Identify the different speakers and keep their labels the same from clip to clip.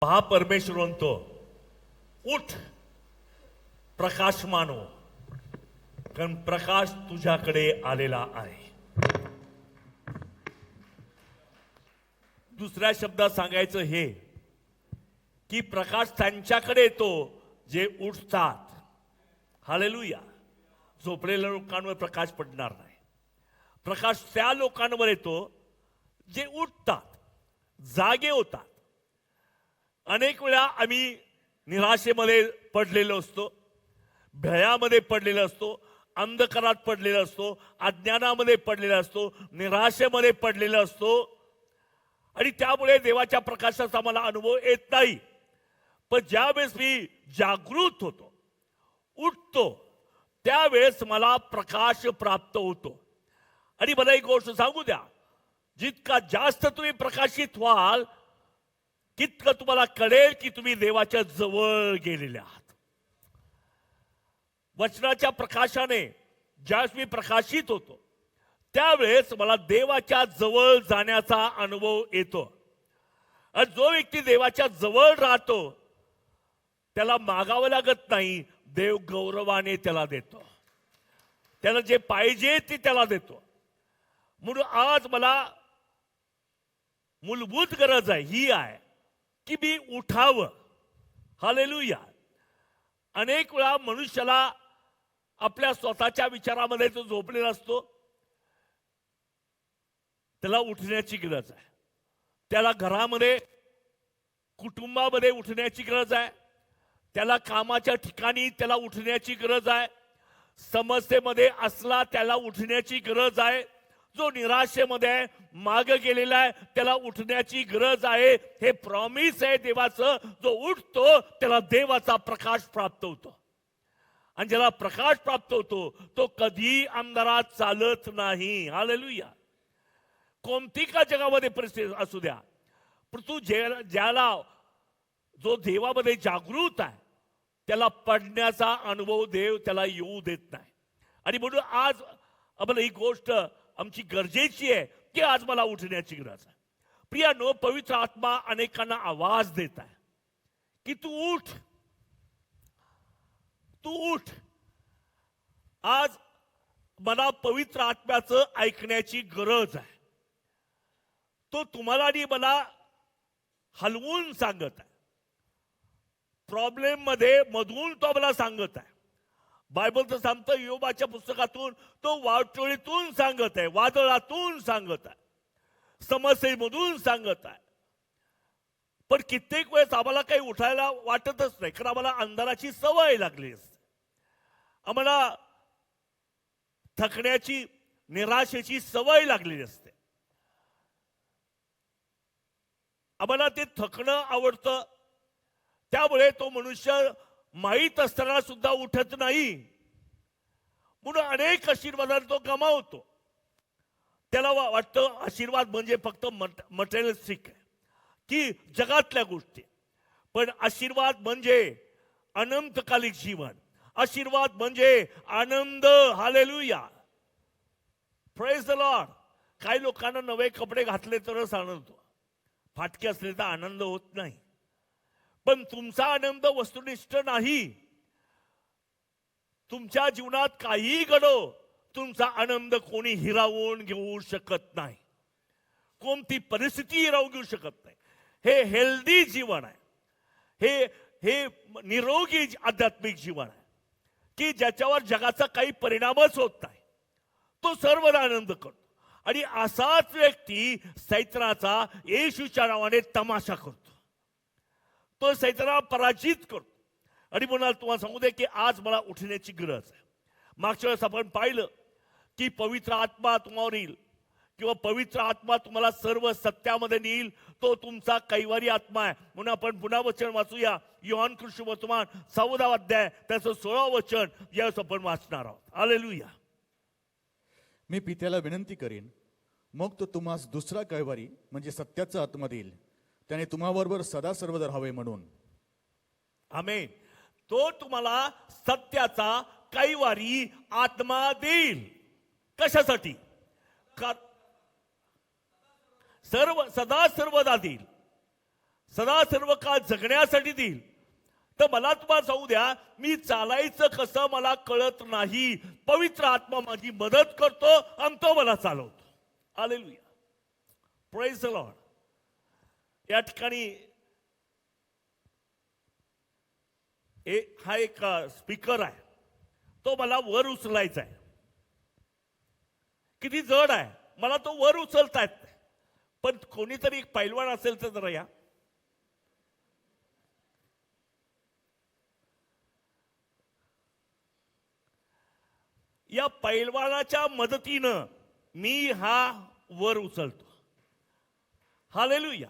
Speaker 1: पहा परमेश्वर म्हणतो, उठ प्रकाश मानो, कारण प्रकाश तुझ्याकडे आलेला आहे. दुसऱ्या शब्दात सांगायचं हे की प्रकाश त्यांच्याकडे येतो जे उठतात. हालेलुया. झोपलेल्या लोकांवर प्रकाश पडणार नाही. प्रकाश त्या लोकांवर येतो जे उठतात, जागे होतात. अनेक वेळा आम्ही निराशेमध्ये पडलेलो असतो, भयामध्ये पडलेलो असतो, अंधकारात पडलेलो असतो, अज्ञानामध्ये पडलेलो असतो, निराशेमध्ये पडलेलो असतो आणि त्यामुळे देवाच्या प्रकाशाचा मला अनुभव येत नाही. पण ज्यावेळेस मी जागृत होतो, उठतो, त्यावेळेस मला प्रकाश प्राप्त होतो. आणि मला एक गोष्ट सांगू द्या, जितका जास्त तुम्ही प्रकाशित व्हाल तितकं तुम्हाला कळेल की तुम्ही देवाच्या जवळ गेलेले आहात. वचनाच्या प्रकाशाने ज्यावेळेस मी प्रकाशित होतो त्यावेळेस मला देवाच्या जवळ जाण्याचा अनुभव येतो. आणि जो व्यक्ती देवाच्या जवळ राहतो त्याला मागावं लागत नाही, देव गौरवाने त्याला देतो. त्याला जे पाहिजे ते त्याला देतो. म्हणून आज मला मूलभूत गरज आहे ही आहे की मी उठावं. हालेलुया. अनेक वेळा मनुष्याला आपल्या स्वतःच्या विचारामध्ये तो झोपलेला असतो, त्याला उठण्याची गरज आहे. त्याला घरामध्ये कुटुंबामध्ये उठण्याची गरज आहे. त्याला कामाच्या ठिकाणी त्याला उठण्याची गरज आहे. समस्येमध्ये असला त्याला उठण्याची गरज आहे. जो निराशेमध्ये आहे, मागे गेलेला आहे, त्याला उठण्याची गरज आहे. हे प्रॉमिस आहे देवाचं. जो उठतो त्याला देवाचा प्रकाश प्राप्त होतो. आणि ज्याला प्रकाश प्राप्त होतो तो कधी अंधारात चालत नाही. हालेलुया. कोणती का जगामध्ये परिस्थिती असू द्या, पण तू ज्याला जो देवामध्ये जागृत आहे त्याला पडण्याचा अनुभव देव त्याला येऊ देत नाही. आणि म्हणून आज आम्हाला ही गोष्ट आमची गरजेची आहे की आज मला उठण्याची गरज आहे. प्रियानो, पवित्र आत्मा अनेकांना आवाज देत आहे की तू उठ, तू उठ. आज मला पवित्र आत्म्याचं ऐकण्याची गरज आहे. तो तुम्हाला आणि मला हलवून सांगत आहे. प्रॉब्लेम मध्ये मधून तो मला सांगत आहे. बायबल तर सांगतं, योबाच्या पुस्तकातून तो वाटोळीतून सांगत आहे, वादळातून सांगत आहे, समस्येमधून सांगत आहे. पण कित्येक वेळेस आम्हाला काही उठायला वाटतच नाही, कारण आम्हाला अंधाराची सवय लागली असते. आम्हाला थकण्याची, निराशेची सवय लागलेली असते. आम्हाला ते थकणं आवडतं. त्यामुळे तो मनुष्य माहीत असताना सुद्धा उठत नाही. म्हणून अनेक आशीर्वादांना तो गमावतो. त्याला वाटतं आशीर्वाद म्हणजे फक्त मटेरियलिस्टिक आहे, की जगातल्या गोष्टी. पण आशीर्वाद म्हणजे अनंतकालिक जीवन. आशीर्वाद म्हणजे आनंद. हालेलुया. Praise the Lord. काही लोकांना नवे कपडे घातले तरच आनंद होतो, फाटके असले तर आनंद होत नाही. पण तुमचा आनंद वस्तुनिष्ठ नाही. तुमच्या जीवनात काही घडो, तुमचा आनंद कोणी हिरावून घेऊ शकत नाही. कोणती परिस्थिती हिरावून घेऊ शकत नाही. हे हेल्दी जीवन आहे. हे निरोगी आध्यात्मिक जीवन आहे की ज्याच्यावर जगाचा काही परिणामच होत नाही. तो सर्व आनंद करतो. आणि असाच व्यक्ती सैतानाचा येशूच्या नावाने तमाशा करतो. तो सैतानाला पराजित करतो. आणि म्हणून तुम्हाला सांगू दे की आज मला उठण्याची गरज आहे. मागच्या वेळेस आपण पाहिलं की पवित्र आत्मा तुम्हावर येईल किंवा पवित्र आत्मा तुम्हाला सर्व सत्यामध्ये नेईल. तो तुमचा कैवारी आत्मा आहे. म्हणून आपण पुन्हा वचन वाचूया. योहान कृष्ण वर्तमान 14 अध्याय त्याचं 16 वचन यावेळेस आपण वाचणार आहोत. हालेलुया.
Speaker 2: मी पित्याला विनंती करीन, मग तो तुम्हास दुसरा कैवारी म्हणजे सत्याचा आत्मा देईल, त्याने तुम्हाबरोबर सदा सर्वदा राहावे म्हणून.
Speaker 1: आमेन. तो तुम्हाला सत्याचा कैवारी आत्मा देईल. कशासाठी? सदा सर्वदा देईल. सदा सर्व काळ जगण्यासाठी देईल. तर मला तुम्हाला सांगू द्या, मी चालायचं कसं मला कळत नाही. पवित्र आत्मा माझी मदत करतो आणि तो मला चालवतो. Hallelujah, praise the Lord. या ठिकाणी हा एक स्पीकर आहे, तो मला वर उचलायचा आहे. किती जड आहे, मला तो वर उचलता येत नाही. पण कोणीतरी एक पैलवान असेल तर जरा या पैलवानाच्या मदतीनं मी हा वर उचलतो. हालेलुया.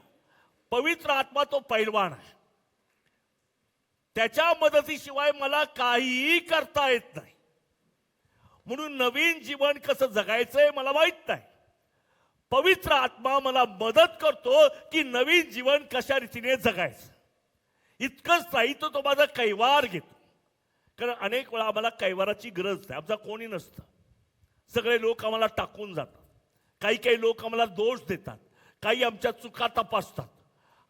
Speaker 1: पवित्र आत्मा तो पैलवान आहे, त्याच्या मदतीशिवाय मला काहीही करता येत नाही. म्हणून नवीन जीवन कसं जगायचंय मला माहित नाही. पवित्र आत्मा मला मदत करतो की नवीन जीवन कशा रीतीने जगायचं. इतकंच नाही तर तो माझा कैवार घेतो. कारण अनेक वेळा आम्हाला कैवाराची गरज नाही, आमचा कोणी नसतं. सगळे लोक आम्हाला टाकून जातात, काही लोक आम्हाला दोष देतात, काही आमच्या चुका तपासतात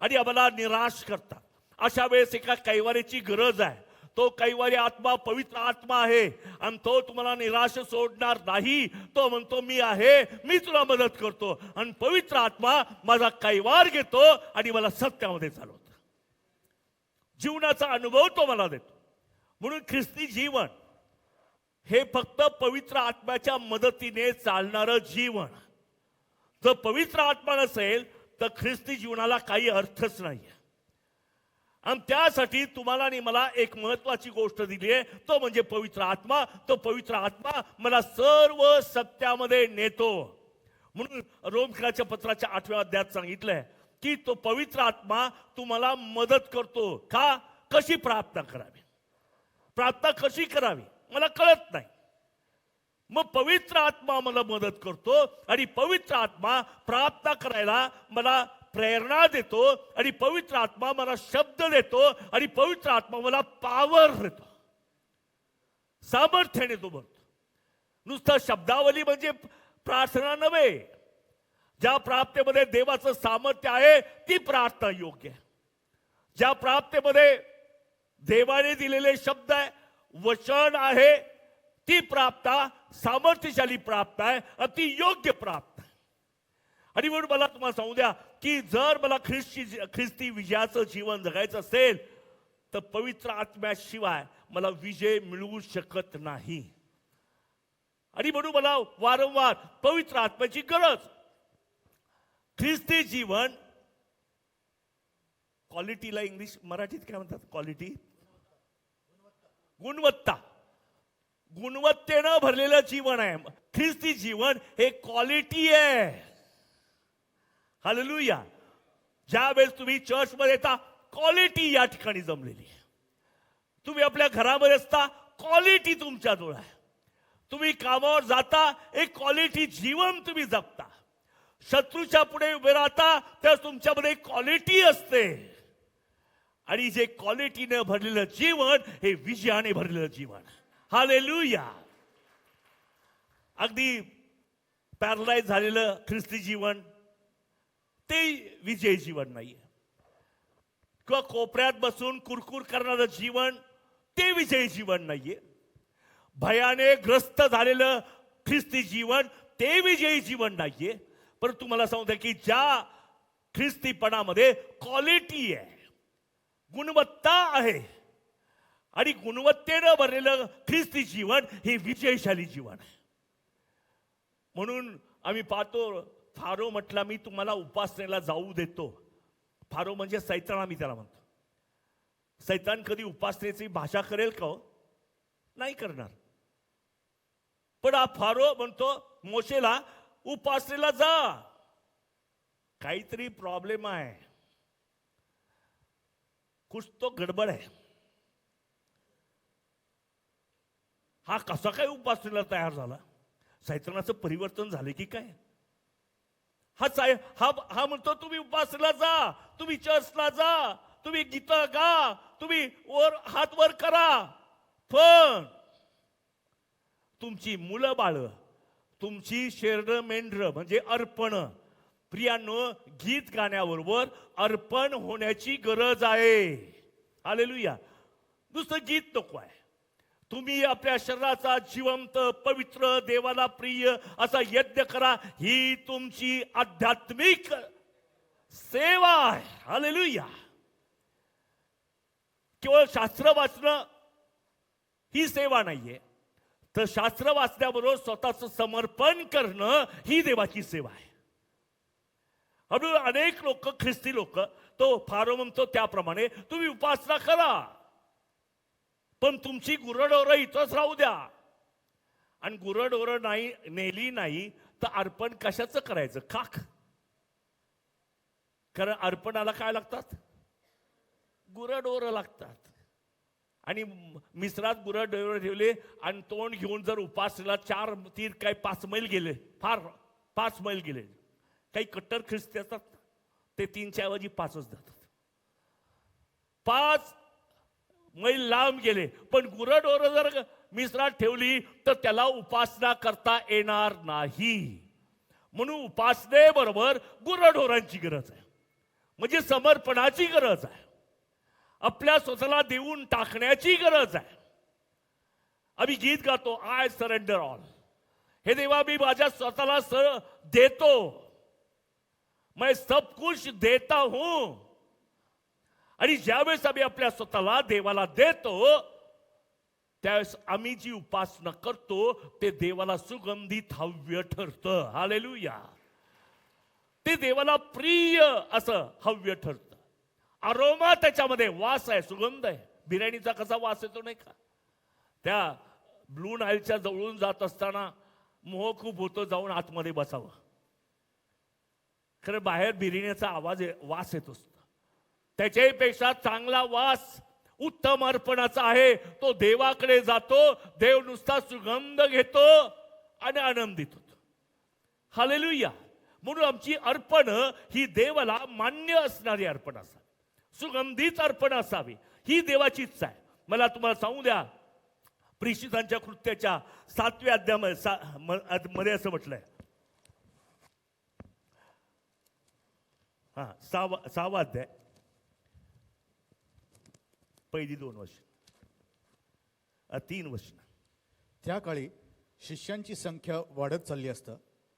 Speaker 1: आणि आम्हाला निराश करतात. अशा वेळेस एका कैवारीची गरज आहे. तो कैवारी आत्मा पवित्र आत्मा आहे आणि तो तुम्हाला निराश सोडणार नाही. तो म्हणतो मी आहे, मी तुला मदत करतो. आणि पवित्र आत्मा माझा कैवार घेतो आणि मला सत्यामध्ये चालवतो. जीवनाचा अनुभव तो मला देतो. म्हणून ख्रिस्ती जीवन हे फक्त पवित्र आत्म्याच्या मदतीने चालणारं जीवन. जर पवित्र आत्मा नसेल तर ख्रिस्ती जीवनाला काही अर्थच नाही. आणि त्यासाठी तुम्हाला आणि मला एक महत्वाची गोष्ट दिली आहे, तो म्हणजे पवित्र आत्मा. तो पवित्र आत्मा मला सर्व सत्यामध्ये नेतो. म्हणून रोमकराच्या पत्राच्या 8व्या अध्यायात सांगितलंय की तो पवित्र आत्मा तुम्हाला मदत करतो. का? कशी प्रार्थना करावी, प्रार्थना कशी करावी मला कळत नाही. मग पवित्र आत्मा मला मदत करतो आणि पवित्र आत्मा प्रार्थना करायला मला प्रेरणा देतो आणि पवित्र आत्मा मला शब्द देतो आणि पवित्र आत्मा मला पॉवर देतो, सामर्थ्याने तो भरतो. नुसतं शब्दावली म्हणजे प्रार्थना नव्हे. ज्या प्रार्थनेमध्ये देवाचं सामर्थ्य आहे ती प्रार्थना योग्य आहे. ज्या प्रार्थनेमध्ये देवाने दिलेले शब्द आहे, वचन आहे, ती प्रार्थना सामर्थ्यशाली प्रार्थना आहे, अति योग्य प्रार्थना आहे. आणि म्हणून मला तुम्हाला सांगू द्या की जर मला ख्रिस्ती विजयाचं जीवन जगायचं असेल तर पवित्र आत्म्याशिवाय मला विजय मिळवू शकत नाही. आणि म्हणून मला वारंवार पवित्र आत्म्याची गरज. ख्रिस्ती जीवन क्वालिटीला इंग्लिश मराठीत काय म्हणतात? क्वालिटी, गुणवत्ता. गुणवत्तेनं भरलेलं जीवन आहे. ख्रिस्ती जीवन हे क्वालिटी आहे. हालेलुया. ज्या वेळेस तुम्ही चर्चमध्ये येता क्वालिटी या ठिकाणी जमलेली आहे. तुम्ही आपल्या घरामध्ये असता क्वालिटी तुमच्याजवळ आहे. तुम्ही कामावर जाता एक क्वालिटी जीवन तुम्ही जगता. शत्रूच्या पुढे उभे राहता तर तुमच्यामध्ये क्वालिटी असते. आणि जे क्वालिटीने भरलेलं जीवन हे विजयाने भरलेलं जीवन. हालेलुया. अगदी पॅरलाइज झालेलं ख्रिस्ती जीवन ते विजयी जीवन नाहीये. किंवा कोपऱ्यात बसून कुरकुर करणारं जीवन ते विजयी जीवन नाहीये. भयाने ग्रस्त झालेलं ख्रिस्ती जीवन ते विजयी जीवन नाहीये. पण तुम्हाला सांगतो की ज्या ख्रिस्तीपणामध्ये क्वालिटी आहे, गुणवत्ता आहे आणि गुणवत्तेनं भरलेलं ख्रिस्ती जीवन हे विजयशाली जीवन आहे. म्हणून आम्ही पाहतो फारो म्हटला मी तुम्हाला उपासनेला जाऊ देतो. फारो म्हणजे सैतान, आम्ही त्याला म्हणतो. सैतान कधी उपासनेची भाषा करेल का? नाही करणार. पण हा फारो म्हणतो मोशेला उपासनेला जा. काहीतरी प्रॉब्लेम आहे, कुछ तो गडबड आहे. हा कसा काय उपासनेला तयार झाला? सैतानाचं परिवर्तन झाले की काय? हा म्हणतो तुम्ही उपासनेला जा, तुम्ही चर्चला जा, तुम्ही गीत गा, तुम्ही हात वर करा, पण तुमची मुलं बाळ, तुमची शेरड मेंढर म्हणजे अर्पण, प्रियांनो, गीत गाण्याबरोबर अर्पण होण्याची गरज आहे. हालेलुया. नुसतं गीत नको आहे. तुम्ही आपल्या शरीराचा जिवंत पवित्र देवाला प्रिय असा यज्ञ करा. ही तुमची आध्यात्मिक सेवा आहे. हालेलुया. केवळ शास्त्र वाचणं ही सेवा नाहीये, तर शास्त्र वाचण्याबरोबर स्वतःचं समर्पण करणं ही देवाची सेवा आहे. म्हणून अनेक लोक, ख्रिस्ती लोक, तो फारो म्हणतो त्याप्रमाणे तुम्ही उपासना करा, पण तुमची गुरढोरं इथंच राहू द्या. आणि गुरढोरं नाही नेली नाही तर अर्पण कशाचं करायचं? खाक. कारण अर्पणाला काय लागतात? गुरढोरं लागतात. आणि मिश्रात गुरढोरं ठेवले आणि तोंड घेऊन जर उपासनेला 4 3 काही 5 मैल गेले, फार 5 मैल गेले. काही कट्टर ख्रिस्ती असतात, ते 3च्या ऐवजी 5च देतात. 5 मैल लांब गेले, पण गुरढोरं जर मिश्रात ठेवली तर त्याला उपासना करता येणार नाही. म्हणून उपासनेबरोबर गुरढोरांची गरज आहे, म्हणजे समर्पणाची गरज आहे, आपल्या स्वतःला देऊन टाकण्याची गरज आहे. आम्ही गीत गातो, आय सरेंडर ऑल. हे देवा, मी माझ्या स्वतःला देतो, मैं सब कुछ देता हूं. आणि ज्यावेळेस आम्ही आपल्या स्वतःला देवाला देतो, त्यावेळेस आम्ही जी उपासना करतो ते देवाला सुगंधित हव्य ठरतं. हालेलुया. ते देवाला प्रिय असं हव्य ठरतं. अरोमा त्याच्यामध्ये, वास आहे, सुगंध आहे. बिर्याणीचा कसा वास येतो नाही का? त्या ब्लू नाईलच्या जवळून जात असताना मोह खूप होतो जाऊन आतमध्ये बसावं. खरं बाहेर बिर्याणीचा वास येत असतो. त्याच्यापेक्षा चांगला वास उत्तम अर्पणाचा आहे. तो देवाकडे जातो, देव नुसता सुगंध घेतो आणि आनंदित होतो. हालेलुया. म्हणून आमची अर्पण ही देवाला मान्य असणारी अर्पण असावी, सुगंधित अर्पण असावी, ही देवाची इच्छा आहे. मला तुम्हाला सांगू द्या, प्रेषितांच्या कृत्याच्या 7व्या अध्यायामध्ये असं म्हटलंय. 6वा अध्याय, पहिली 2 वर्ष, 3 वर्ष.
Speaker 2: त्या काळी शिष्यांची संख्या वाढत चालली असता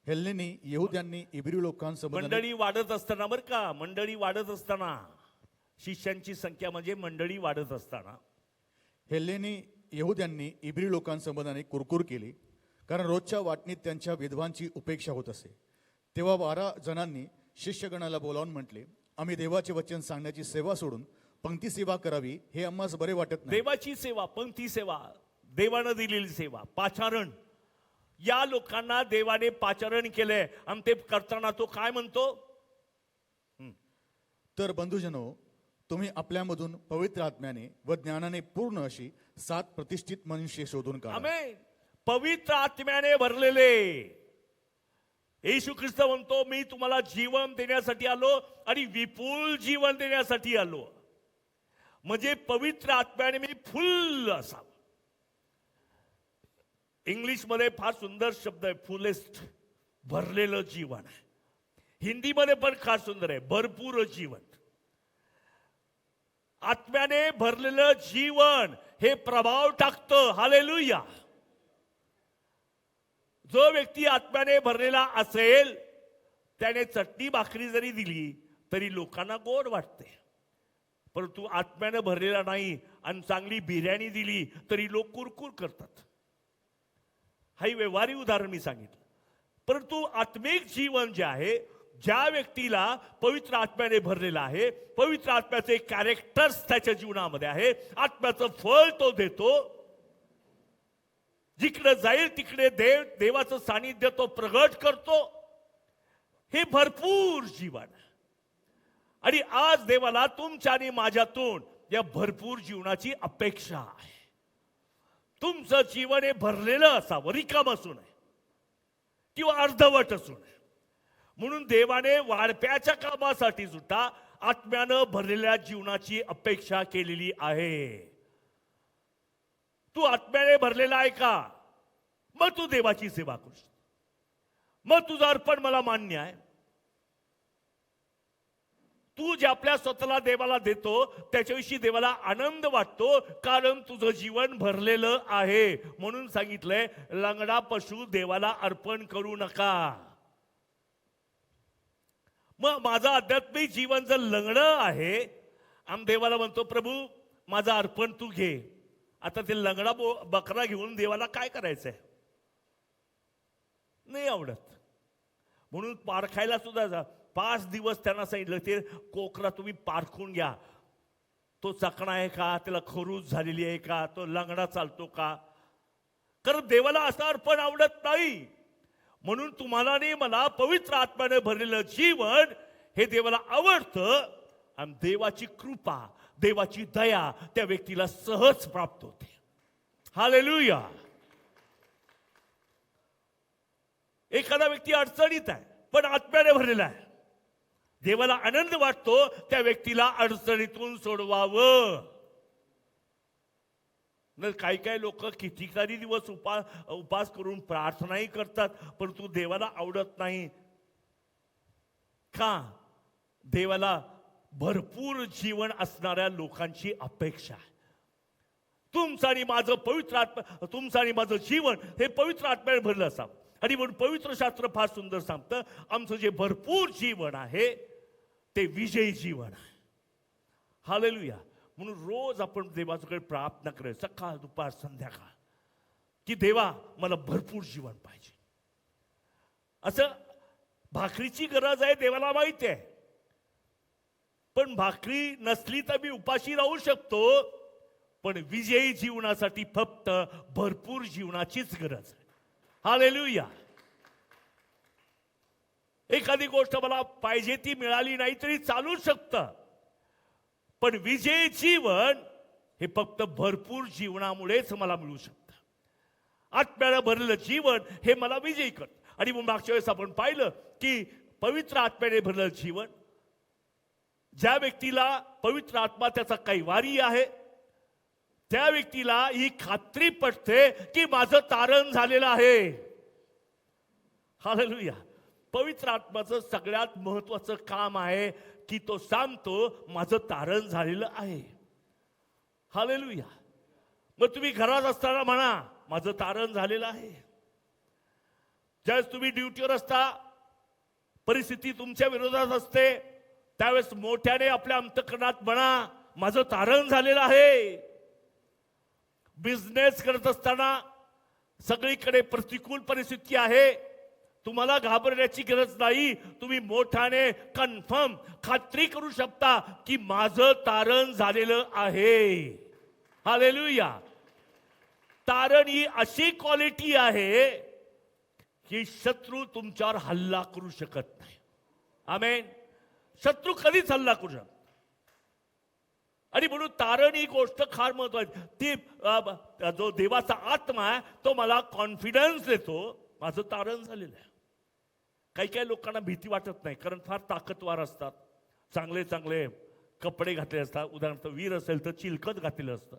Speaker 2: हेल्लेनी यहुद्यांनी इब्री लोकांसोबत
Speaker 1: मंडळी वाढत असताना, बरं का, मंडळी वाढत असताना, शिष्यांची संख्या म्हणजे मंडळी वाढत असताना,
Speaker 2: हेल्लेनी यहुद्यांनी इब्री लोकांसंबंधाने कुरकुर केली, कारण रोजच्या वाटणीत त्यांच्या विधवांची उपेक्षा होत असे. तेव्हा 12 जणांनी शिष्यगणाला बोलावून म्हटले, आम्ही देवाचे वचन सांगण्याची सेवा सोडून पंक्ती सेवा करावी हे आम्हास बरे वाटत नाही.
Speaker 1: देवाची सेवा, पंक्ती सेवा, देवानं दिलेली सेवा, पाचारण, या लोकांना देवाने पाचारण केलंय. आणि ते करताना तो काय म्हणतो?
Speaker 2: तर बंधुजनो, तुम्ही आपल्यामधून पवित्र आत्म्याने व ज्ञानाने पूर्ण अशी 7 प्रतिष्ठित मनुष्य शोधून काढा.
Speaker 1: आमेन. पवित्र आत्म्याने भरलेले येशू ख्रिस्त म्हणतो, मी तुम्हाला जीवन देण्यासाठी आलो आणि विपुल जीवन देण्यासाठी आलो. म्हणजे पवित्र आत्म्याने मी फुल असावं. इंग्लिशमध्ये फार सुंदर शब्द आहे, फुलेस्ट, भरलेलं जीवन आहे. हिंदीमध्ये पण फार सुंदर आहे, भरपूर जीवन. आत्म्याने भरलेलं जीवन हे प्रभाव टाकतं. हालेलुया. जो व्यक्ती आत्म्याने भरलेला असेल त्याने चटणी भाकरी जरी दिली तरी लोकांना गोड वाटते. परंतु आत्म्याने भरलेला नाही आणि चांगली बिर्याणी दिली तरी लोक कुरकुर करतात. हा व्यवहारी उदाहरण मी सांगितलं. परंतु आत्मिक जीवन जे आहे, ज्या व्यक्तीला पवित्र आत्म्याने भरलेला आहे, पवित्र आत्म्याचे कॅरेक्टर्स त्याच्या जीवनामध्ये आहे, आत्म्याचं फळ तो देतो, जिकडे जाईल तिकडे देवाचं सानिध्य तो प्रगट करतो. हे भरपूर जीवन. आणि आज देवाला तुमच्या आणि माझ्यातून या भरपूर जीवनाची अपेक्षा आहे. तुमचं जीवन हे भरलेलं असावं, रिकाम असू नये किंवा अर्धवट असू नये. म्हणून देवाने वाढप्याच्या कामासाठी सुद्धा आत्म्यानं भरलेल्या जीवनाची अपेक्षा केलेली आहे. तू आत्म्याने भरलेला आहे का? मग तू देवाची सेवा करू शकतो. मग तुझं अर्पण मला मान्य आहे. तू जे आपल्या स्वतःला देवाला देतो त्याच्याविषयी देवाला आनंद वाटतो, कारण तुझं जीवन भरलेलं आहे. म्हणून सांगितलंय लंगडा पशु देवाला अर्पण करू नका. मग माझं आध्यात्मिक जीवन जर लंगडं आहे, आम्ही देवाला म्हणतो प्रभू माझं अर्पण तू घे. आता ते लंगडा बकरा घेऊन देवाला काय करायचंय? नाही आवडत. म्हणून पारखायला सुद्धा जा. 5 दिवस त्यांना सांगितलं ते कोकरा तुम्ही पारखून घ्या. तो चकणा आहे का, त्याला खरूज झालेली आहे का, तो लंगडा चालतो का. कारण देवाला असं अर्पण आवडत नाही. म्हणून तुम्हाला आणि मला पवित्र आत्म्याने भरलेलं जीवन हे देवाला आवडतं. आणि देवाची कृपा, देवाची दया त्या व्यक्तीला सहज प्राप्त होते. हालेलुया. एखादा व्यक्ती अडचणीत आहे पण आत्म्याने भरलेला आहे, देवाला आनंद वाटतो त्या व्यक्तीला अडचणीतून सोडवावं. काही काही लोक कितीतरी दिवस उपास करून प्रार्थनाही करतात, परंतु देवाला आवडत नाही. का? देवाला भरपूर जीवन असणाऱ्या लोकांची अपेक्षा आहे. तुमचं आणि माझं पवित्र आत्मा, तुमचं आणि माझं जीवन हे पवित्र आत्म्याने भरलं असावं. आणि म्हणून पवित्र शास्त्र फार सुंदर सांगतं, आमचं जे भरपूर जीवन आहे ते विजयी जीवन आहे. हालेलुया. म्हणून रोज आपण देवाकडे प्रार्थना करायचं, सकाळ दुपार संध्याकाळ, की देवा मला भरपूर जीवन पाहिजे. असं भाकरीची गरज आहे देवाला माहिती आहे, पण भाकरी नसली तर मी उपाशी राहू शकतो. पण विजयी जीवनासाठी फक्त भरपूर जीवनाचीच गरज आहे. हालेलुया. एखादी गोष्ट मला पाहिजे ती मिळाली नाही तरी चालू शकतं, पण विजयी जीवन हे फक्त भरपूर जीवनामुळेच मला मिळू शकतं. आत्म्याला भरलेलं जीवन हे मला विजयी करतं. आणि मग मागच्या वेळेस आपण पाहिलं की पवित्र आत्म्याने भरलेलं जीवन, ज्या व्यक्तीला पवित्र आत्मा त्याचा कैवारी आहे त्या व्यक्तीला ही खात्री पटते की माझं तारण झालेलं आहे. हालेलुया. पवित्र आत्म्याचं सगळ्यात महत्वाचं काम आहे की तो सांगतो माझं तारण झालेलं आहे. हालेलुया. मग तुम्ही घरात असताना म्हणा माझं तारण झालेलं आहे. ज्यावेळेस तुम्ही ड्युटीवर असता, परिस्थिती तुमच्या विरोधात असते, त्यावेळेस मोठ्याने आपल्या अंतःकरणात म्हणा माझं तारण झालेलं आहे. बिझनेस करत असताना सगळीकडे प्रतिकूल परिस्थिती आहे, तुम्हाला घाबरण्याची गरज नाही. तुम्ही मोठ्याने कन्फर्म खात्री करू शकता की माझं तारण झालेलं आहे. हालेलुया. तारण ही अशी क्वालिटी आहे की शत्रू तुमच्यावर हल्ला करू शकत नाही. आमेन. शत्रू कधीच हल्ला करू शकत. आणि म्हणून तारण ही गोष्ट फार महत्वाची. ती जो देवाचा आत्मा आहे तो मला कॉन्फिडन्स देतो माझं तारण झालेलं आहे. काही काही लोकांना भीती वाटत नाही, कारण फार ताकदवार असतात, चांगले चांगले कपडे घातले असतात. उदाहरणार्थ वीर असेल तर चिलखत घातलेलं असतं,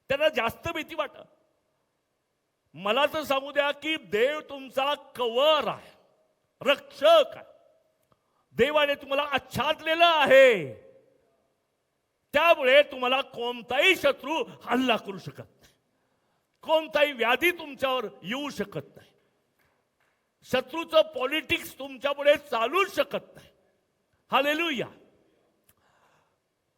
Speaker 1: त्यांना जास्त भीती वाटत. मला तर सांगू द्या की देव तुमचा कवर आहे, रक्षक आहे. देवाने तुम्हाला आच्छादलेलं आहे, त्यामुळे तुम्हाला कोणताही शत्रू हल्ला करू शकत नाही, कोणताही व्याधी तुमच्यावर येऊ शकत नाही, शत्रूचं पॉलिटिक्स तुमच्यापुढे चालू शकत नाही. हालेलुया.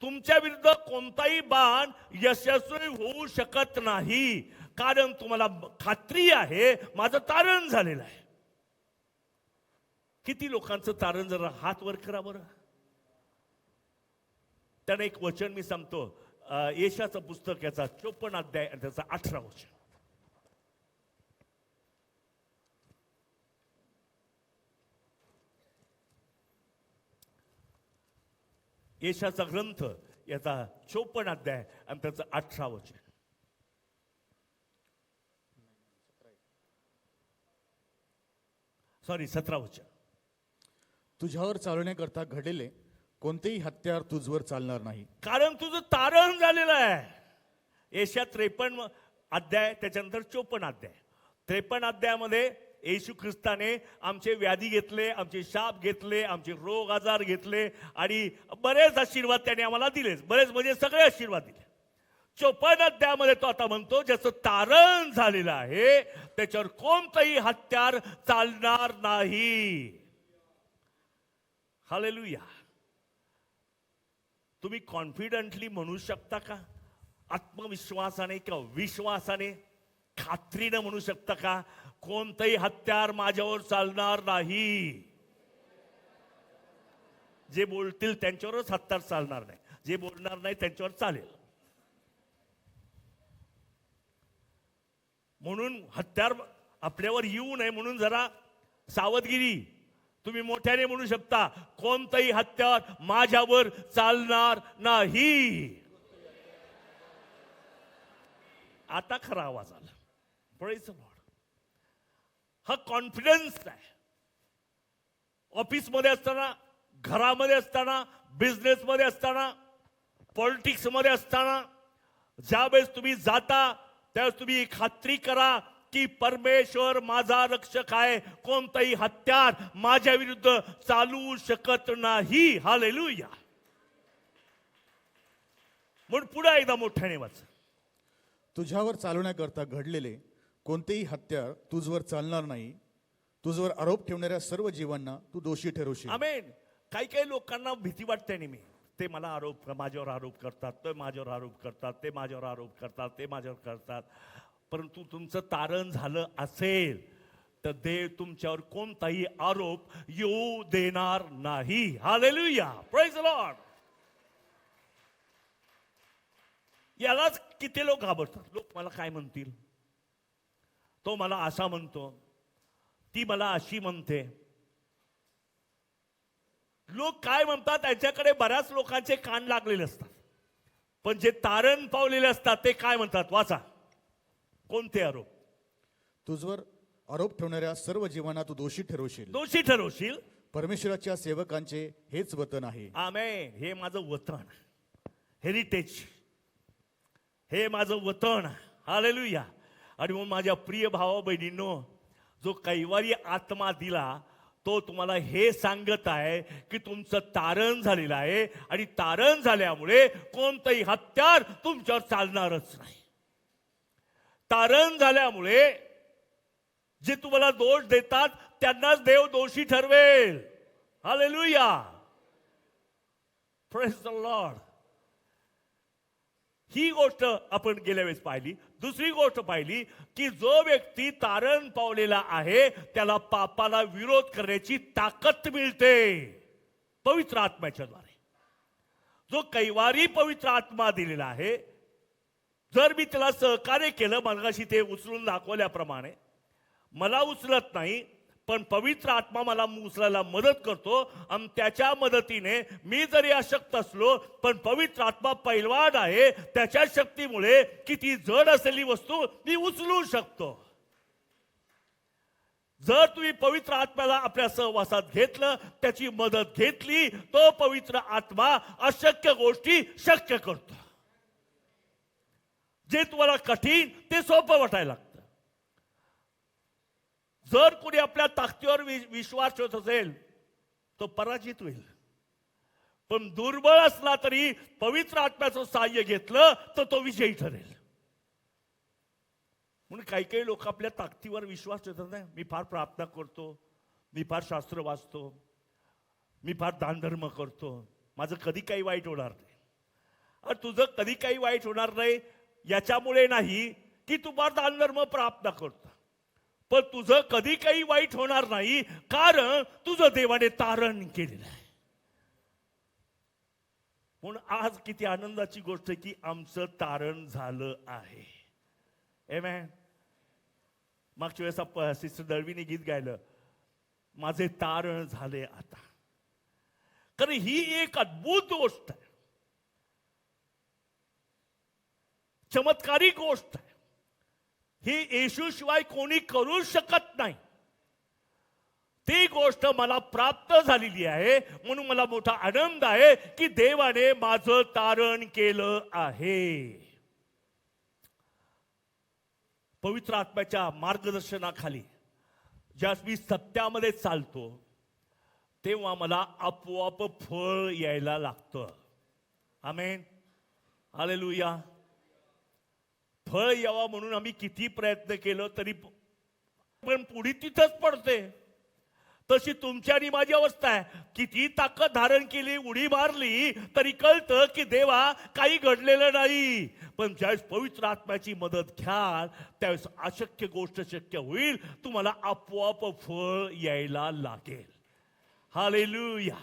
Speaker 1: तुमच्या विरुद्ध कोणताही बाण यशस्वी होऊ शकत नाही, कारण तुम्हाला खात्री आहे माझं तारण झालेलं आहे. किती लोकांचं तारण, जरा हात वर करा बरं. त्याने एक वचन मी सांगतो, येशाचं पुस्तक याचा 54 अध्याय आणि त्याचा 18 वचन. येशाचा ग्रंथ याचा 54 अध्याय आणि त्याचं 18 वचन. सॉरी 17 वचन.
Speaker 2: तुझ्यावर चालवण्याकरता घडलेले कोणतेही हत्यार तुझवर चालणार नाही,
Speaker 1: कारण तुझं तारण झालेलं आहे. येशा 53 अध्याय त्याच्यानंतर 54 अध्याय. 53 अध्यायामध्ये येशू ख्रिस्ताने आमचे व्याधी घेतले, आमचे शाप घेतले, आमचे रोग आजार घेतले आणि बरेच आशीर्वाद त्याने आम्हाला दिले. बरेच म्हणजे सगळे आशीर्वाद दिले. 54 अध्यायामध्ये तो आता म्हणतो ज्याचं तारण झालेलं आहे त्याच्यावर कोणतंही हत्यार चालणार नाही. हालेलुया. तुम्ही कॉन्फिडंटली म्हणू शकता का? आत्मविश्वासाने किंवा विश्वासाने खात्रीनं म्हणू शकता का कोणतंही हत्यार माझ्यावर चालणार नाही? जे बोलतील त्यांच्यावरच हत्यार चालणार नाही, जे बोलणार नाही त्यांच्यावर चालेल. म्हणून हत्यार आपल्यावर येऊ नये म्हणून जरा सावधगिरी. तुम्ही मोठ्याने म्हणू शकता कोणतंही हत्यार माझ्यावर चालणार नाही. आता खरा आवाज आला. Praise the Lord. हा कॉन्फिडन्स आहे. ऑफिसमध्ये असताना, घरामध्ये असताना, बिझनेसमध्ये असताना, पॉलिटिक्समध्ये असताना, ज्यावेळेस तुम्ही जाता त्यावेळेस तुम्ही खात्री करा की परमेश्वर माझा रक्षक आहे. कोणताही हत्यार माझ्या विरुद्ध चालू शकत नाही. हालेलुया. म्हणून पुढे एकदा मोठ्याने वाच.
Speaker 2: तुझ्यावर चालवण्याकरता घडलेले कोणतेही हत्यार तुझवर चालणार नाही. तुझवर आरोप ठेवणाऱ्या सर्व जीवांना तू दोषी ठरवशील.
Speaker 1: आमेन. काही काही लोकांना भीती वाटते नेहमी. ते मला माझ्यावर आरोप करतात, ते माझ्यावर आरोप करतात, ते माझ्यावर आरोप करतात, ते माझ्यावर करतात. परंतु तुमचं तारण झालं असेल तर देव तुमच्यावर कोणताही आरोप येऊ देणार नाही. हालेलुया. Praise the Lord. यालाच किती लोक घाबरतात. लोक मला काय म्हणतील, तो मला असा म्हणतो, ती मला अशी म्हणते. लोक काय म्हणतात त्याच्याकडे बऱ्याच लोकांचे कान लागलेले असतात. पण जे तारण पावलेले असतात ते काय म्हणतात? वाचा. कोणते आरोप?
Speaker 2: तुझवर आरोप ठेवणाऱ्या सर्व जीवांना तू दोषी ठरवशील.
Speaker 1: दोषी ठरवशील.
Speaker 2: परमेश्वराच्या सेवकांचे हेच वतन आहे.
Speaker 1: आमेन. हे माझं वतन, हेरिटेज, हे माझं वतन. हालेलुया. आणि मग माझ्या प्रिय भावा बहिणींनो, जो कैवारी आत्मा दिला तो तुम्हाला हे सांगत आहे की तुमचं तारण झालेलं आहे आणि तारण झाल्यामुळे कोणतंही हत्यार तुमच्यावर चालणारच नाही. तारण झाल्यामुळे जे तुम्हाला दोष देतात त्यांनाच देव दोषी ठरवेल. हालेलुया. Praise the Lord. ही गोष्ट आपण गेल्या वेळेस पाहिली. दुसरी गोष्ट पाहिली की जो व्यक्ती तारण पावलेला आहे त्याला पापाला विरोध करण्याची ताकद मिळते पवित्र आत्म्याच्या द्वारे. जो कैवारी पवित्र आत्मा दिलेला आहे, जर मी त्याला सहकार्य केलं, मगाशी ते उचलून दाखवल्याप्रमाणे, मला उचलत नाही पण पवित्र आत्मा मला उचलायला मदत करतो आणि त्याच्या मदतीने मी जरी अशक्त असलो पण पवित्र आत्मा पैलवान आहे, त्याच्या शक्तीमुळे किती जड असलेली वस्तू मी उचलू शकतो. जर तुम्ही पवित्र आत्म्याला आपल्या सहवासात घेतलं, त्याची मदत घेतली, तो पवित्र आत्मा अशक्य गोष्टी शक्य करतो. जे तुम्हाला कठीण ते सोपं वाटायला लागतं. जर कोणी आपल्या ताकदीवर विश्वास ठेवत असेल तो पराजित होईल. पण दुर्बळ असला तरी पवित्र आत्म्याचं सहाय्य घेतलं तर तो विजयी ठरेल. म्हणून काही काही लोक आपल्या ताकदीवर विश्वास ठेवतात. नाही, मी फार प्रार्थना करतो, मी फार शास्त्र वाचतो, मी फार दानधर्म करतो, माझं कधी काही वाईट होणार नाही. आणि तुझं कधी काही वाईट होणार नाही याच्यामुळे नाही की तू फार दानधर्म प्रार्थना करतो, पण तुझं कधी काही वाईट होणार नाही कारण तुझं देवाने तारण केलेलं आहे. म्हणून आज किती आनंदाची गोष्ट आहे की आमचं तारण झालं आहे. आमेन. मागच्या वेळेस सिस्टर दळवीने गीत गायलं, माझे तारण झाले आता. कारण ही एक अद्भुत गोष्ट आहे, चमत्कारिक गोष्ट आहे. ही येशू शिवाय कोणी करू शकत नाही. ती गोष्ट मला प्राप्त झालेली आहे म्हणून मला मोठा आनंद आहे की देवाने माझं तारण केलं आहे. पवित्र आत्म्याच्या मार्गदर्शनाखाली ज्यावेळेस मी सत्यामध्ये चालतो तेव्हा मला आपोआप फळ यायला लागतं. आमेन, हालेलुया. फळ यावा म्हणून आम्ही किती प्रयत्न केलं तरी पण पुढे तिथंच पडते. तशी तुमची आणि माझी अवस्था आहे. किती ताकद धारण केली, उडी मारली तरी कळतं की देवा काही घडलेलं नाही. पण ज्यावेळेस पवित्र आत्म्याची मदत घ्याल त्यावेळेस अशक्य गोष्ट शक्य होईल. तुम्हाला आपोआप फळ यायला लागेल. हालेलुया.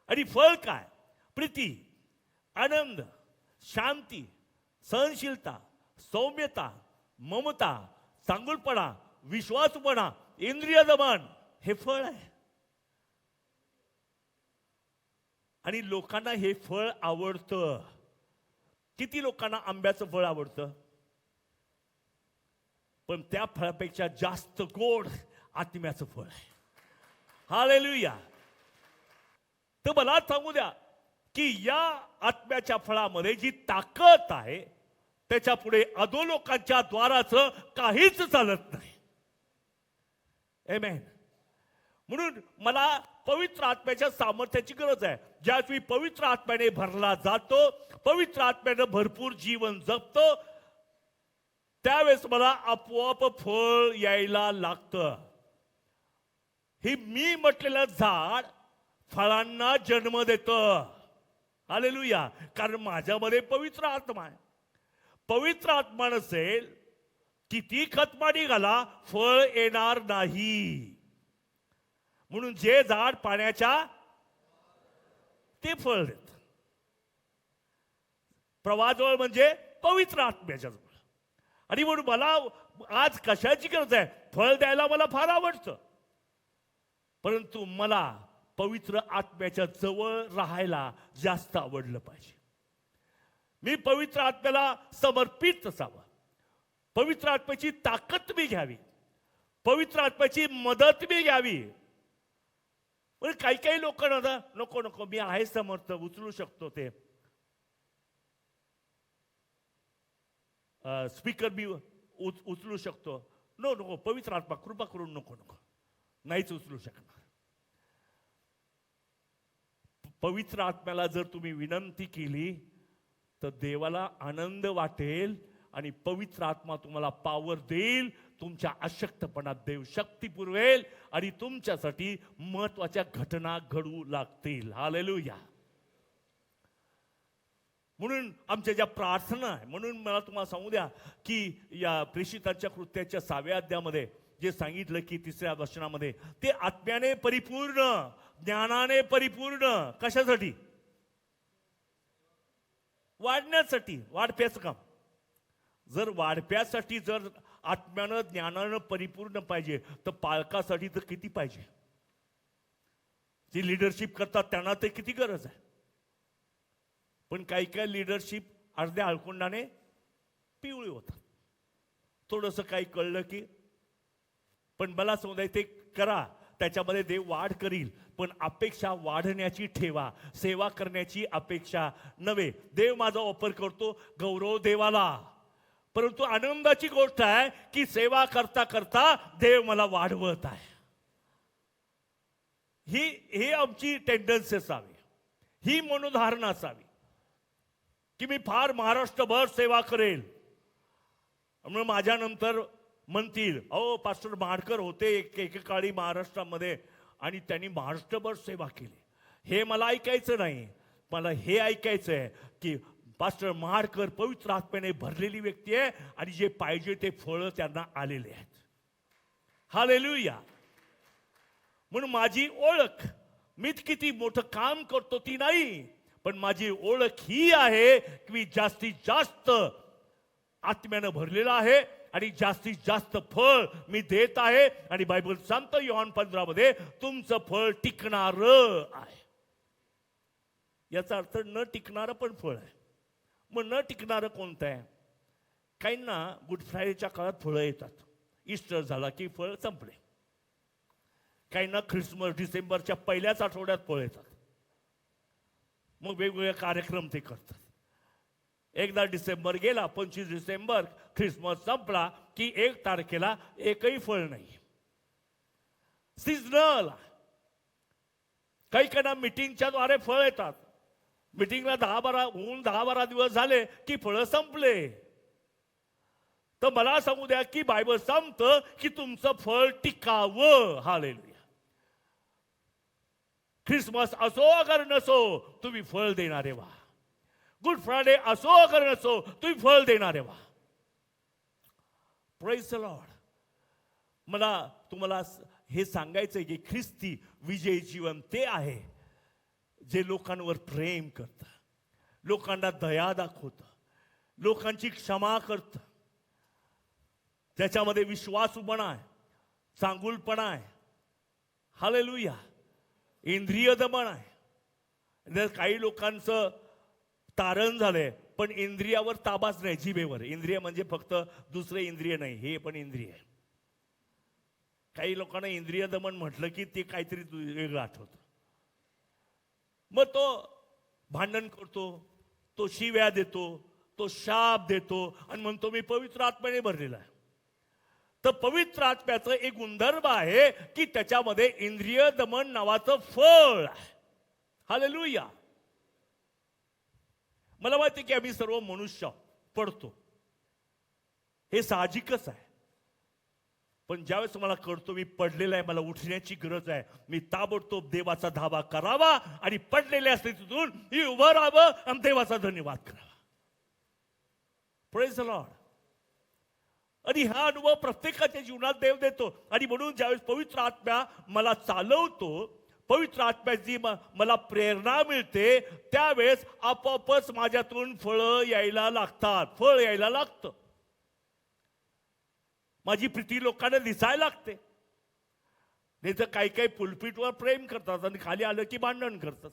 Speaker 1: आणि फळ काय? प्रीती, आनंद, शांती, सहनशीलता, सौम्यता, ममता, चांगुलपणा, विश्वासपणा, इंद्रिय दमन, हे फळ आहे. आणि लोकांना हे फळ आवडतं. किती लोकांना आंब्याचं फळ आवडतं? पण त्या फळापेक्षा जास्त गोड आत्म्याचं फळ आहे. हालेलुया. तर मला सांगू द्या की या आत्म्याच्या फळामध्ये जी ताकद आहे त्याच्या पुढे अधोलोकांच्या द्वाराचं काहीच चालत नाही. आमेन. म्हणून मला पवित्र आत्म्याच्या सामर्थ्याची गरज आहे. ज्यावेळेस मी पवित्र आत्म्याने भरला जातो, पवित्र आत्म्याने भरपूर जीवन जगतो, त्यावेळेस मला आपोआप फळ यायला लागतं. ही मी म्हटलेलं झाड फळांना जन्म देतं. हालेलुया. कारण माझ्यामध्ये पवित्र आत्मा आहे. पवित्र आत्मा नसेल किती खतपाणी घाला फळ येणार नाही. म्हणून जे झाड पाण्याच्या ते फळ देत. प्रवाहाजवळ म्हणजे पवित्र आत्म्याच्या जवळ. आणि म्हणून मला आज कशाची गरज आहे? फळ द्यायला मला फार आवडतं. परंतु मला पवित्र आत्म्याच्या जवळ राहायला जास्त आवडलं पाहिजे. मी पवित्र आत्म्याला समर्पित असावं. पवित्र आत्म्याची ताकद मी घ्यावी. पवित्र आत्म्याची मदत मी घ्यावी. पण काही काही लोकांना नको नको मी आहे समर्थ, उचलू शकतो ते स्पीकर मी उचलू शकतो. नको पवित्र आत्मा कृपा करून नको नाहीच उचलू शकणार. पवित्र आत्म्याला जर तुम्ही विनंती केली तर देवाला आनंद वाटेल आणि पवित्र आत्मा तुम्हाला पॉवर देईल. तुमच्या अशक्तपणात देव शक्ती पुरवेल आणि तुमच्यासाठी महत्वाच्या घटना घडू लागतील. हालेलुया. म्हणून आमच्या ज्या प्रार्थना आहे, म्हणून मला तुम्हाला सांगू द्या की या प्रेषितांच्या कृत्याच्या 6व्या अध्यायामध्ये जे सांगितलं की 3ऱ्या वचनामध्ये, ते आत्म्याने परिपूर्ण, ज्ञानाने परिपूर्ण. कशासाठी? वाढण्यासाठी. वाढप्याचं काम. जर वाढप्यासाठी जर आत्म्यानं ज्ञानानं परिपूर्ण पाहिजे तर पालकासाठी तर किती पाहिजे? जे लिडरशिप करतात त्यांना तर किती गरज आहे. पण काही काही लिडरशिप अर्ध्या हळकुंडाने पिवळी होतात. थोडंसं काही कळलं की, पण मला समजाय ते करा, त्याच्यामध्ये देव वाढ करील. पण अपेक्षा वाढण्याची ठेवा, सेवा करण्याची अपेक्षा नव्हे. देव माझा वापर करतो, गौरव देवाला. परंतु आनंदाची गोष्ट आहे की सेवा करता करता देव मला वाढवत आहे. ही आमची टेंडन्सी असावी, ही मनोधारणा असावी की मी फार महाराष्ट्रभर सेवा करेल. म्हणून माझ्यानंतर म्हणतील अहो पास्टर महाडकर होते एकेकाळी महाराष्ट्रामध्ये आणि त्यांनी महाराष्ट्रभर सेवा केली. हे मला ऐकायचं नाही. मला हे ऐकायचं आहे की पास्टर महाडकर पवित्र आत्म्याने भरलेली व्यक्ती आहे आणि जे पाहिजे ते फळ त्यांना आलेले आहेत. हालेलुया. म्हणून माझी ओळख, मी किती मोठं काम करतो ती नाही, पण माझी ओळख ही आहे की मी जास्तीत जास्त आत्म्यानं भरलेला आहे आणि जास्तीत जास्त फळ मी देत आहे. आणि बायबल सांगतं योहान 15 मध्ये तुमचं फळ टिकणार आहे. याचा अर्थ न टिकणारं पण फळ आहे. मग न टिकणारं कोणतं आहे? काहींना गुड फ्रायडेच्या काळात फळं येतात, ईस्टर झाला की फळ संपले. काहींना ख्रिसमस डिसेंबरच्या पहिल्याच आठवड्यात फळ येतात. मग वेगवेगळे कार्यक्रम ते करतात. एकदा डिसेंबर गेला, 25 डिसेंबर, ख्रिसमस संपला की 1 तारखेला एकही फळ नाही. सीजनल. काही काहींना मिटिंगच्या द्वारे फळ येतात. मिटिंगला 10-12 दिवस झाले की फळं संपले. तर मला सांगू द्या की बायबल सांगतं की तुमचं फळ टिकावं. हालेलुया. ख्रिसमस असो अगर नसो तुम्ही फळ देणारे व्हा. गुड फ्रायडे असो अगर नसो तुम्ही फळ देणारे व्हा. Praise the Lord. मला तुम्हाला हे सांगायचंय की ख्रिस्ती विजयी जीवन ते आहे जे लोकांवर प्रेम करतं, लोकांना दया दाखवतं, लोकांची क्षमा करतं, त्याच्यामध्ये विश्वासूपणा आहे, चांगुलपणा आहे. हालेलुया. इंद्रिय दमन आहे. काही लोकांचं तारण झालंय पण इंद्रियावर ताबाच नाही, जिभेवर. इंद्रिय म्हणजे फक्त दुसरे इंद्रिय नाही, हे पण इंद्रिय आहे. काही लोकांना इंद्रिय दमन म्हटलं की ते काहीतरी वेगळं आठवतं. मग तो भांडण करतो, तो शिव्या देतो, तो शाप देतो आणि म्हणतो मी पवित्र आत्म्याने भरलेला आहे. तर पवित्र आत्म्याचं एक गुणधर्म आहे की त्याच्यामध्ये इंद्रिय दमन नावाचं फळ आहे. हालेलुया. मला माहिती की आम्ही सर्व मनुष्य पडतो, हे साहजिकच आहे. पण ज्यावेळेस मला कळतो मी पडलेला आहे, मला उठण्याची गरज आहे, मी ताबडतोब देवाचा धावा करावा आणि पडलेल्या स्थितीतून मी उभं राहावं आणि देवाचा धन्यवाद करावा. Praise the Lord. आणि हा अनुभव प्रत्येकाच्या जीवनात देव देतो. आणि म्हणून ज्यावेळेस पवित्र आत्मा मला चालवतो, पवित्र आत्म्याची मला प्रेरणा मिळते, त्यावेळेस आपोआपच माझ्यातून फळं यायला लागतात, फळ यायला लागतं. माझी प्रीती लोकांना दिसायला लागते. नाही तर काही काही पुलपीटवर प्रेम करतात आणि खाली आलं की भांडण करतात.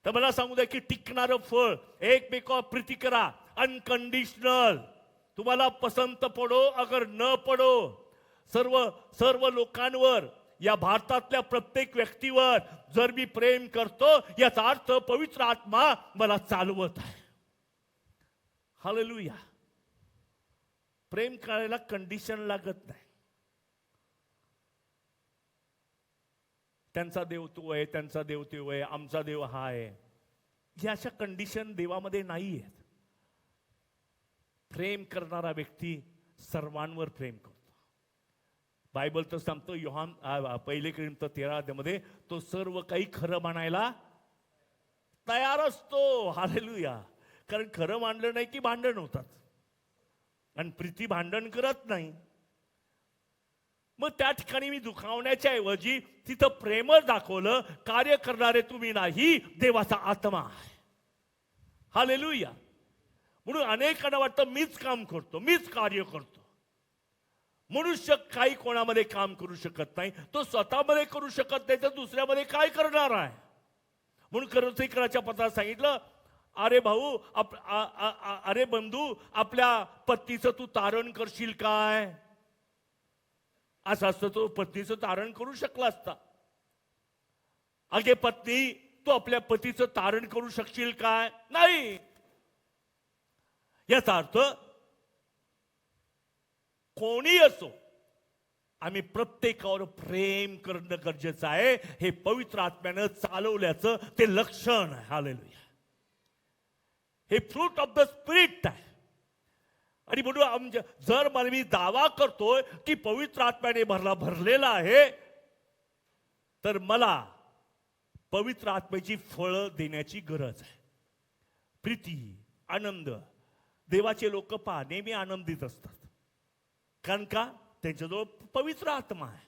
Speaker 1: तर मला सांगू द्या की टिकणारं फळ, एकमेकावर प्रीती करा, अनकंडिशनल. तुम्हाला पसंत पडो अगर न पडो, सर्व लोकांवर, या भारतातल्या प्रत्येक व्यक्तीवर जर मी प्रेम करतो, याचा अर्थ पवित्र आत्मा मला चालवत आहे. हालेलुया. प्रेम करायला कंडिशन लागत नाही. त्यांचा देव तो आहे, त्यांचा देव तो आहे, आमचा देव हा आहे, या अशा कंडिशन देवामध्ये नाही आहेत. प्रेम करणारा व्यक्ती सर्वांवर प्रेम करतो. बायबल तर सांगतो योहान 1 मध्ये तो सर्व काही खरं मानायला तयार असतो. हालेलुया. कारण खरं मानलं नाही की भांडण होतात आणि प्रीती भांडण करत नाही. मग त्या ठिकाणी मी दुखावण्याच्या ऐवजी तिथं प्रेम दाखवलं. कार्य करणारे तुम्ही नाही, देवाचा आत्मा आहे. हालेलुया. म्हणून अनेकांना वाटतं मीच काम करतो, मीच कार्य करतो. मनुष्य काही कोणामध्ये काम करू शकत नाही, तो स्वतःमध्ये करू शकत नाही तर दुसऱ्यामध्ये काय करणार आहे. म्हणून कराच्या पत्रात सांगितलं, अरे भाऊ, अरे बंधू, आपल्या पत्नीचं तू तारण करशील काय. असं असतं तो पत्नीचं तारण करू शकला असता. अगे पत्नी, तू आपल्या पतीचं तारण करू शकशील काय. नाही. याचा अर्थ कोणी असो, आम्ही प्रत्येकावर प्रेम करणं गरजेचं आहे. हे पवित्र आत्म्यानं चालवल्याचं ते लक्षण आहे. हालेलुया. हे फ्रूट ऑफ द स्पिरिट आहे. आणि म्हणून जर मी दावा करतोय की पवित्र आत्म्याने भरलेला आहे, तर मला पवित्र आत्म्याची फळं देण्याची गरज आहे. प्रीती, आनंद. देवाचे लोक पहा नेहमी आनंदित असतात. कारण का त्यांच्याजवळ पवित्र आत्मा आहे.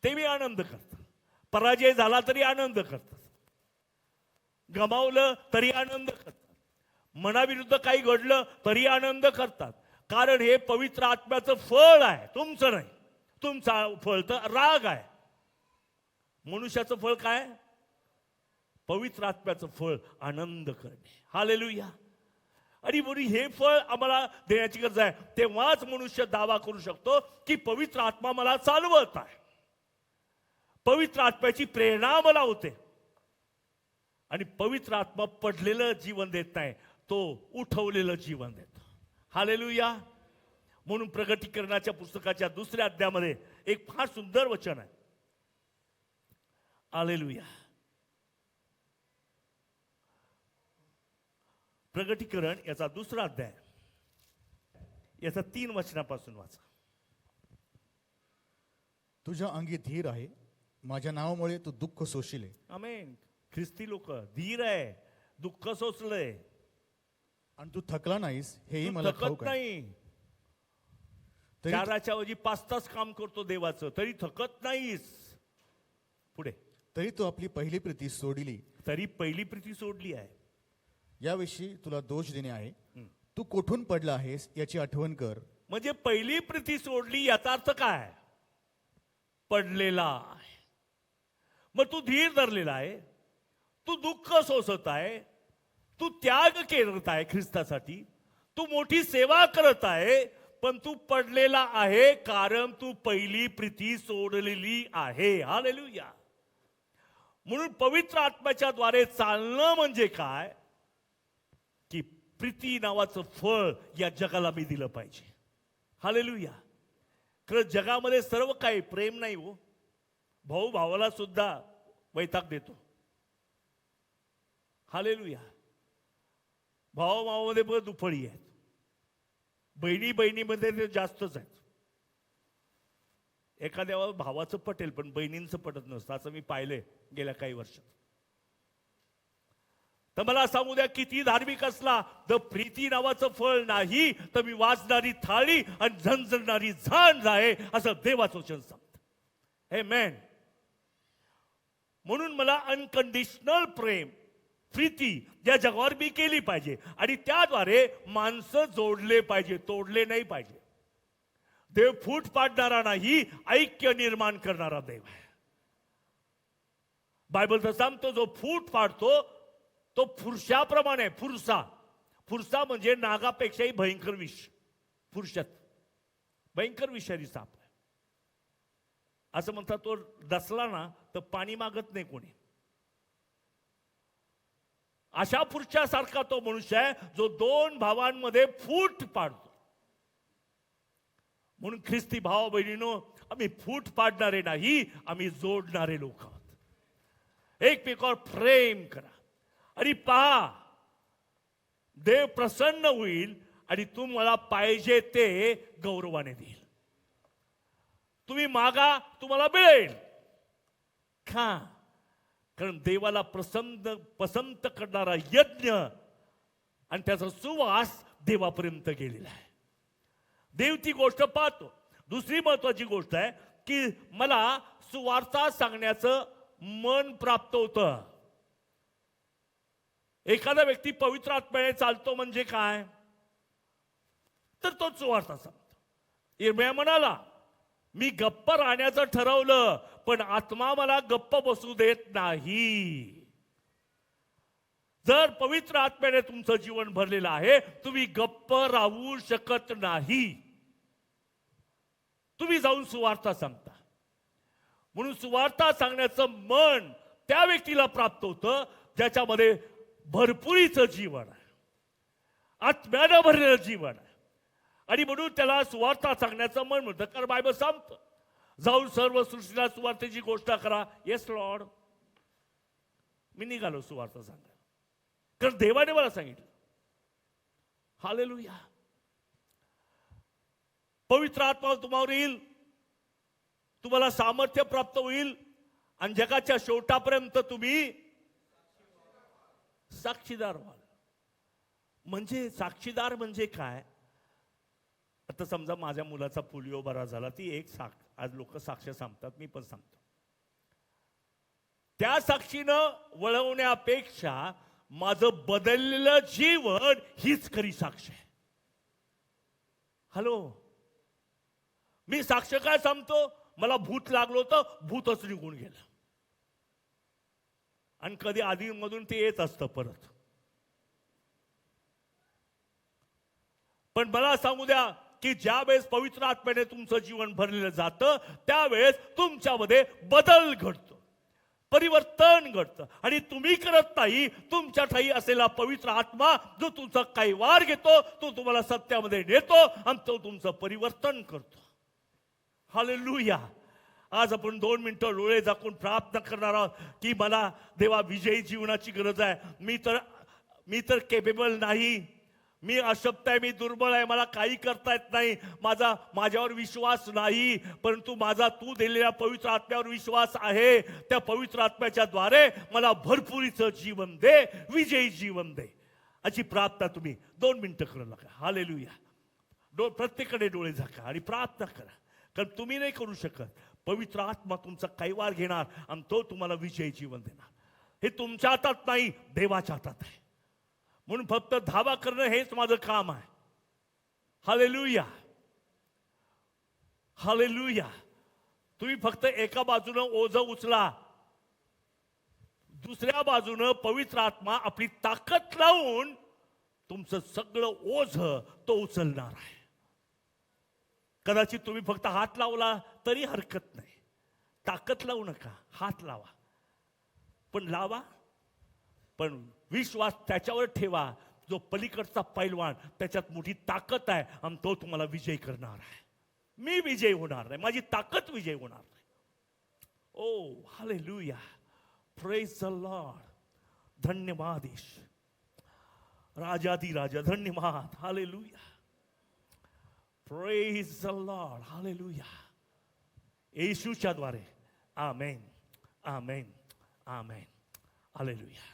Speaker 1: ते मी आनंद करतात. पराजय झाला तरी आनंद करतात, गमावलं तरी आनंद करतात, मनाविरुद्ध काही घडलं तरी आनंद करतात. कारण हे पवित्र आत्म्याचं फळ आहे, तुमचं नाही. तुमचा फळ तर राग आहे. मनुष्याचं फळ काय. पवित्र आत्म्याचं फळ आनंद करणे. हालेलुया. आणि म्हणून हे फळ आम्हाला देण्याची गरज आहे. तेव्हाच मनुष्य दावा करू शकतो की पवित्र आत्मा मला चालवत आहे, पवित्र आत्म्याची प्रेरणा मला होते. आणि पवित्र आत्मा पडलेलं जीवन देत नाही, तो उठवलेलं जीवन देतो. हालेलुया. म्हणून प्रगटीकरणाच्या पुस्तकाच्या 2ऱ्या अध्यायामध्ये एक फार सुंदर वचन आहे. हालेलुया. प्रगटीकरण याचा 2रा अध्याय याचा 3 वचनापासून वाचा.
Speaker 2: तुझ्या अंगी धीर आहे, माझ्या नावामुळे तू दुःख सोशिले.
Speaker 1: आमेन. ख्रिस्ती लोक धीर आहे, दुःख सोसलंय,
Speaker 2: आणि तू थकला नाहीस हेही
Speaker 1: तू
Speaker 2: मला
Speaker 1: थकत
Speaker 2: ठाऊक आहे.
Speaker 1: नाही.
Speaker 2: तरी
Speaker 1: 4च्या ऐवजी 5 तास काम करतो देवाचं, तरी थकत नाहीस. पुढे,
Speaker 2: तरी तू आपली पहिली प्रीती सोडली.
Speaker 1: तरी पहिली प्रीती सोडली आहे.
Speaker 2: याविषयी तुला दोष देणे आहे. तू कोठून पडला आहेस याची आठवण कर.
Speaker 1: म्हणजे पहिली प्रीती सोडली याचा अर्थ काय? पडलेला आहे. मग तू धीर धरलेला आहे, तू दुःख सोसत आहे, तू त्याग करत आहे ख्रिस्तासाठी, तू मोठी सेवा करत आहे, पण तू पडलेला आहे कारण तू पहिली प्रीती सोडलेली आहे. हालेलुया. म्हणून पवित्र आत्म्याच्या द्वारे चालणं म्हणजे काय? की प्रीती नावाचं फळ या जगाला मी दिलं पाहिजे. हालेलुया. खरं जगामध्ये सर्व काही प्रेम नाही हो. भाऊ भावाला सुद्धा वैताग देतो. हालेलुया. भावा भावामध्ये पण दुफळी आहेत, बहिणी बहिणीमध्ये ते जास्तच आहेत. एखाद्या भावाचं पटेल पण बहिणींचं पटत नसतं, असं मी पाहिलंय गेल्या काही वर्षात. तर मला सांगू द्या, किती धार्मिक असला जर प्रीती नावाचं फळ नाही तर मी वाजणारी थाळी आणि झणझणणारी झांज आहे असं देवाचं वचन सांगतं. आमेन. म्हणून मला अनकंडिशनल प्रेम, प्रीती या जगावर मी केली पाहिजे आणि त्याद्वारे माणसं जोडले पाहिजे, तोडले नाही पाहिजे. देव फूट पाडणारा नाही, ऐक्य निर्माण करणारा देव आहे. बायबल तर सांगतो जो फूट पाडतो तो फुरशाप्रमाणे. फुरसा म्हणजे नागापेक्षाही भयंकर विष. फुरशात भयंकर विषारी साप आहे. असं म्हणतात तो डसला ना तर पाणी मागत नाही कोणी. अशा फुरशासारखा तो मनुष्य आहे जो 2 भावांमध्ये फूट पाडतो. म्हणून ख्रिस्ती भावा बहिणीनो, आम्ही फूट पाडणारे नाही, आम्ही जोडणारे लोक आहोत. एकमेकावर प्रेम करा आणि पहा, देव प्रसन्न होईल आणि तुम्हाला पाहिजे ते गौरवाने देईल. तुम्ही मागा, तुम्हाला मिळेल. खा, कारण देवाला पसंत करणारा यज्ञ आणि त्याचा सुवास देवापर्यंत गेलेला आहे. देव ती गोष्ट पाहतो. दुसरी महत्वाची गोष्ट आहे की मला सुवार्ता सांगण्याचं मन प्राप्त होतं. एखादा व्यक्ती पवित्र आत्म्याने चालतो म्हणजे काय? तर तो सुवार्ता सांगतो. यिर्मया म्हणाला, मी गप्प राहण्याचं ठरवलं पण आत्मा मला गप्प बसू देत नाही. जर पवित्र आत्म्याने तुमचं जीवन भरलेलं आहे, तुम्ही गप्प राहू शकत नाही. तुम्ही जाऊन सुवार्ता सांगता. म्हणून सुवार्ता सांगण्याचं मन त्या व्यक्तीला प्राप्त होतं ज्याच्यामध्ये भरपुरीचं जीवन आहे, आत्म्यानं भरलेलं जीवन आहे. आणि म्हणून त्याला सुवार्ता सांगण्याचं मन म्हणतं. कारण बायबल सांगतं, जाऊन सर्व सृष्टीला सुवार्तेची घोषणा करा. येस लॉर्ड, मी निघालो सुवार्ता सांगायला, कारण देवाने मला सांगितलं. हालेलुया. पवित्र आत्मा तुम्हावर येईल, तुम्हाला सामर्थ्य प्राप्त होईल आणि जगाच्या शेवटापर्यंत तुम्ही साक्षीदार व्हाल. म्हणजे साक्षीदार म्हणजे काय? आता समजा माझ्या मुलाचा पोलिओ बरा झाला, ती एक आज लोक साक्ष सांगतात, मी पण सांगतो. त्या साक्षीनं वळवण्यापेक्षा माझं बदललेलं जीवन हीच खरी साक्ष आहे. हॅलो, मी साक्ष काय सांगतो? मला भूत लागलं होतं, भूतच निघून गेलं. आणि कधी आधीमधून ते येत असतं परत. पण मला सांगू द्या की ज्या वेळेस पवित्र आत्म्याने तुमचं जीवन भरलेलं जातं त्यावेळेस तुमच्यामध्ये बदल घडतो. परिवर्तन घडतं. आणि तुम्ही करत नाही, तुमच्या ठाई असलेला पवित्र आत्मा जो तुमचा कैवार घेतो, तो तुम्हाला सत्यामध्ये नेतो आणि तो तुमचं परिवर्तन करतो. हालेलुया. आज आपण 2 मिनिटं डोळे झाकून प्रार्थना करणार आहोत की मला देवा विजयी जीवनाची गरज आहे. मी तर केपेबल नाही, मी अशक्त आहे, मी दुर्बळ आहे, मला काही करता येत नाही, माझ्यावर विश्वास नाही, परंतु माझा तू दिलेल्या पवित्र आत्म्यावर विश्वास आहे. त्या पवित्र आत्म्याच्या द्वारे मला भरपुरीचं जीवन दे, विजयी जीवन दे. अशी प्रार्थना तुम्ही 2 मिनिटं करू नका. हालेलुया. प्रत्येकाने डोळे झाका आणि प्रार्थना करा. कारण तुम्ही नाही करू शकत, पवित्र आत्मा तुमचा कैवार घेणार आणि तो तुम्हाला विजयी जीवन देणार. हे तुमच्या हातात नाही, देवाच्या हातात आहे. म्हणून फक्त धावा करणं हेच माझं काम आहे. हालेलुया. हालेलुया. तुम्ही फक्त एका बाजूनं ओझं उचला, दुसऱ्या बाजूनं पवित्र आत्मा आपली ताकद लावून तुमचं सगळं ओझं तो उचलणार आहे. कदाचित तुम्ही फक्त हात लावला तरी हरकत नाही. ताकद लावू नका, हात लावा, पण लावा, पण विश्वास त्याच्यावर ठेवा जो पलीकडचा पैलवान, त्याच्यात मोठी ताकद आहे आणि तो तुम्हाला विजय करणार आहे. मी विजय होणार नाही, माझी ताकद विजय होणार नाही. ओ हालेलुया. Praise the Lord. धन्यवाद ईश, राजाधिराजा, धन्यवाद. Hallelujah. Praise the Lord. Hallelujah. येशूच्या द्वारे. आमेन, आमेन, आमेन. हालेलुया.